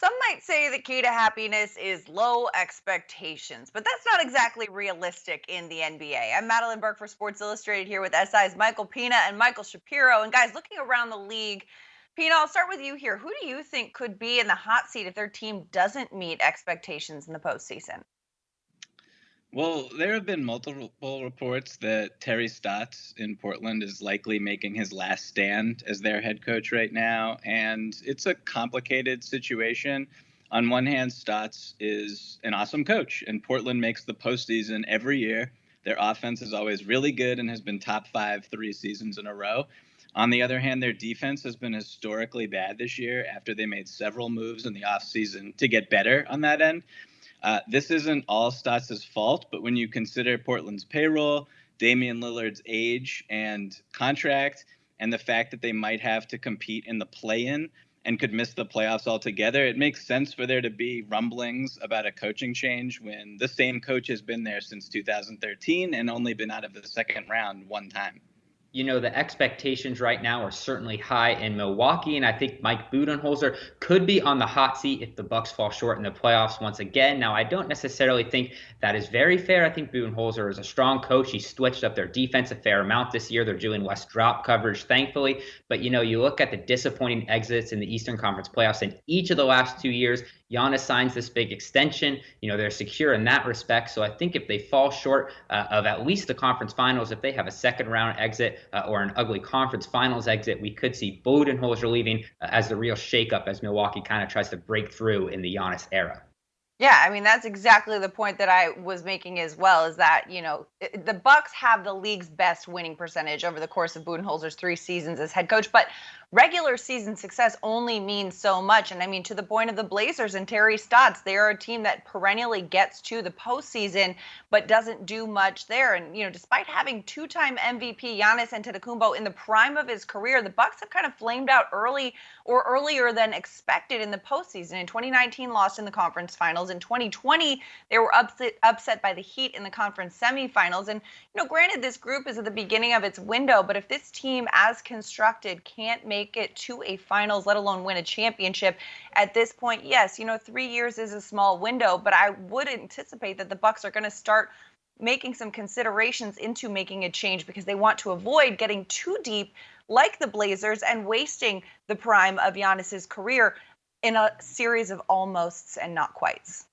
Some might say the key to happiness is low expectations, but that's not exactly realistic in the NBA. I'm Madeline Burke for Sports Illustrated here with SI's Michael Pina and Michael Shapiro. And guys, looking around the league, Pina, I'll start with you here. Who do you think could be in the hot seat if their team doesn't meet expectations in the postseason? Well, there have been multiple reports that Terry Stotts in Portland is likely making his last stand as their head coach right now. And it's a complicated situation. On one hand, Stotts is an awesome coach, and Portland makes the postseason every year. Their offense is always really good and has been top five 3 seasons in a row. On the other hand, their defense has been historically bad this year after they made several moves in the offseason to get better on that end. This isn't all Stotts' fault, but when you consider Portland's payroll, Damian Lillard's age and contract, and the fact that they might have to compete in the play-in and could miss the playoffs altogether, it makes sense for there to be rumblings about a coaching change when the same coach has been there since 2013 and only been out of the second round one time. The expectations right now are certainly high in Milwaukee, and I think Mike Budenholzer could be on the hot seat if the Bucks fall short in the playoffs once again. Now, I don't necessarily think that is very fair. I think Budenholzer is a strong coach. He switched up their defense a fair amount this year. They're doing less drop coverage, thankfully. But, you look at the disappointing exits in the Eastern Conference playoffs in each of the last 2 years. Giannis signs this big extension. They're secure in that respect. So I think if they fall short of at least the conference finals, if they have a second round exit or an ugly conference finals exit, we could see Budenholzer leaving as the real shakeup as Milwaukee kind of tries to break through in the Giannis era. Yeah, I mean that's exactly the point that I was making as well. Is that the Bucks have the league's best winning percentage over the course of Budenholzer's 3 seasons as head coach, but regular season success only means so much. And I mean, to the point of the Blazers and Terry Stotts, they are a team that perennially gets to the postseason but doesn't do much there. And despite having two-time MVP Giannis Antetokounmpo in the prime of his career, the Bucks have kind of flamed out early or earlier than expected in the postseason. In 2019, lost in the conference finals. In 2020, they were upset by the Heat in the conference semifinals. And, granted, this group is at the beginning of its window, but if this team, as constructed, can't make it to a finals, let alone win a championship at this point, yes, 3 years is a small window, but I would anticipate that the Bucks are going to start making some considerations into making a change because they want to avoid getting too deep like the Blazers and wasting the prime of Giannis's career in a series of almosts and not quites.